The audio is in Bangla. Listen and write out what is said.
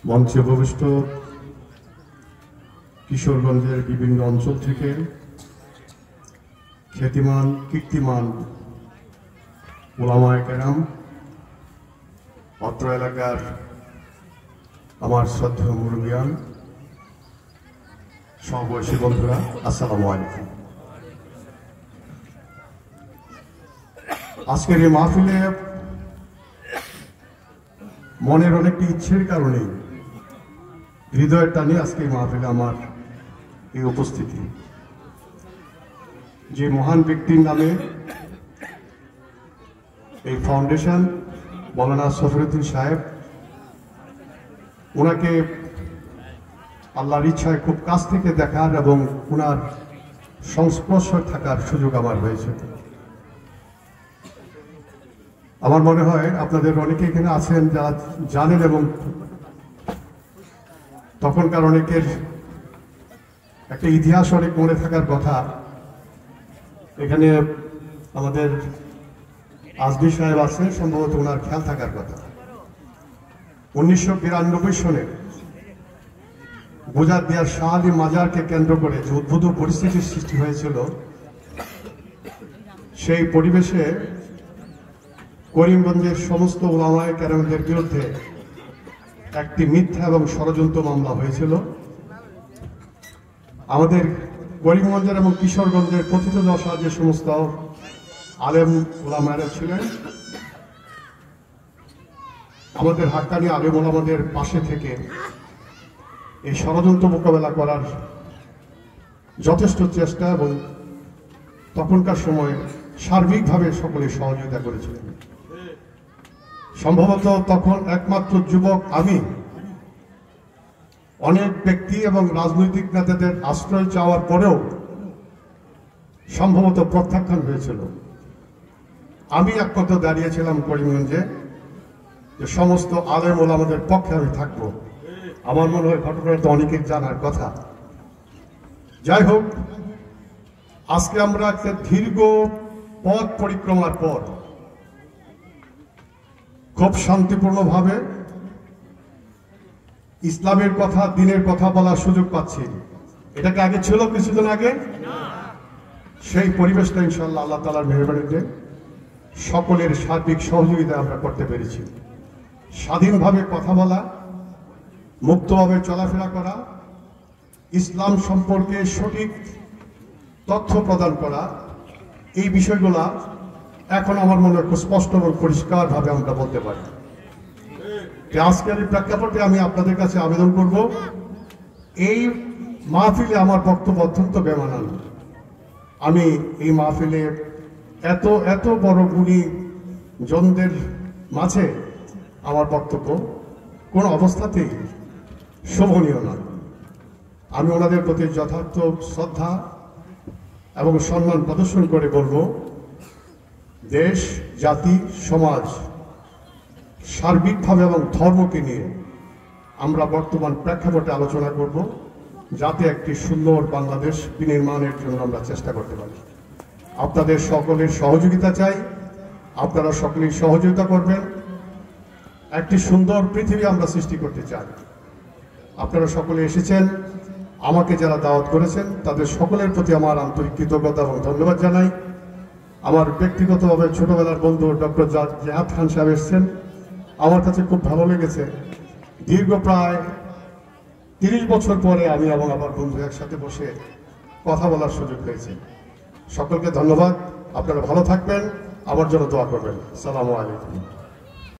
মঞ্চে উপবিষ্ট কিশোরগঞ্জের বিভিন্ন অঞ্চল থেকে খ্যাতিমান কীর্তিমান ওলামায়ে কেরাম, অত্র এলাকার আমার শ্রদ্ধেয় মুরব্বিয়ান, সমবয়সী বন্ধুরা, আসসালামু আলাইকুম। আজকের এই মাহফিলে মনের অনেকটি ইচ্ছের কারণে হৃদয়ের টানে আজকে এই মাহফিলে আমার এই উপস্থিতি। যে মহান ব্যক্তির নামে এই ফাউন্ডেশন, মৌলানা সফিউদ্দিন সাহেব, ওনাকে আল্লাহর ইচ্ছায় খুব কাছ থেকে দেখার এবং ওনার সংস্পর্শে থাকার সুযোগ আমার হয়েছে। আমার মনে হয় আপনাদের অনেকে এখানে আছেন যারা জানেন, এবং তখনকার অনেকের একটা ইতিহাস অনেক মনে থাকার কথা। এখানে আমাদের আজমি সাহেব আছে, সম্ভবত ওনার খেয়াল থাকার কথা। 1992 সনে বোজারদিয়ার শাহ আলী মাজারকে কেন্দ্র করে যে উদ্ভূত পরিস্থিতির সৃষ্টি হয়েছিল, সেই পরিবেশে করিমগঞ্জের সমস্ত ওলামায়ে কেরামদের বিরুদ্ধে একটি মিথ্যা এবং ষড়যন্ত্র মামলা হয়েছিল। আমাদের করিমগঞ্জের এবং কিশোরগঞ্জের কথিত দশা যে সমস্ত আলেম ওলামায়েরা ছিলেন, আমাদের হাক্কানি আলেম ওলামাদের পাশে থেকে এই ষড়যন্ত্র মোকাবেলা করার যথেষ্ট চেষ্টা এবং তখনকার সময় সার্বিকভাবে সকলে সহযোগিতা করেছিলেন। সম্ভবত তখন একমাত্র যুবক আমি, অনেক ব্যক্তি এবং রাজনৈতিক নেতাদের আশ্রয় চাওয়ার পরেও সম্ভবত প্রত্যাখ্যান হয়েছিল। আমি একমাত্র দাঁড়িয়েছিলাম করিমগঞ্জে যে সমস্ত আলেম ওলামাদের পক্ষে আমি থাকবো। আমার মনে হয় ঘটনাটা তো অনেকের জানার কথা। যাই হোক, আজকে আমরা একটা দীর্ঘ পথ পরিক্রমার পর খুব শান্তিপূর্ণভাবে ইসলামের কথা, দিনের কথা বলার সুযোগ পাচ্ছি। এটাকে আগে ছিল কিছুদিন আগে? সেই পরিবেশটা ইনশাআল্লাহ আল্লাহ তাআলার মেহেরবানিতে সকলের সার্বিক সহযোগিতা আমরা করতে পেরেছি। স্বাধীনভাবে কথা বলা, মুক্তভাবে চলাফেরা করা, ইসলাম সম্পর্কে সঠিক তথ্য প্রদান করা, এই বিষয়গুলা এখন আমার মনে হয় খুব স্পষ্ট এবং পরিষ্কারভাবে আমরা বলতে পারি। আজকের এই প্রেক্ষাপটে আমি আপনাদের কাছে আবেদন করব, এই মাহফিলে আমার বক্তব্য অত্যন্ত বেমানান। আমি এই মাহফিলে এত বড় গুণী জনদের মাঝে আমার বক্তব্য কোনো অবস্থাতেই শোভনীয় নয়। আমি ওনাদের প্রতি যথার্থ শ্রদ্ধা এবং সম্মান প্রদর্শন করে বলবো, দেশ, জাতি, সমাজ সার্বিকভাবে এবং ধর্মকে নিয়ে আমরা বর্তমান প্রেক্ষাপটে আলোচনা করব, যাতে একটি সুন্দর বাংলাদেশ বিনির্মাণের জন্য আমরা চেষ্টা করতে পারি। আপনাদের সকলের সহযোগিতা চাই, আপনারা সকলেই সহযোগিতা করবেন। একটি সুন্দর পৃথিবী আমরা সৃষ্টি করতে চাই। আপনারা সকলে এসেছেন, আমাকে যারা দাওয়াত করেছেন তাদের সকলের প্রতি আমার আন্তরিক কৃতজ্ঞতা এবং ধন্যবাদ জানাই। আমার ব্যক্তিগতভাবে ছোটবেলার বন্ধু ডক্টর জেহাদ খান সাহেব এসেছেন, আমার কাছে খুব ভালো লেগেছে। দীর্ঘ প্রায় 30 বছর পরে আমি এবং আমার বন্ধু একসাথে বসে কথা বলার সুযোগ হয়েছে। সকলকে ধন্যবাদ। আপনারা ভালো থাকবেন, আমার জন্য দোয়া করবেন। আসসালামু আলাইকুম।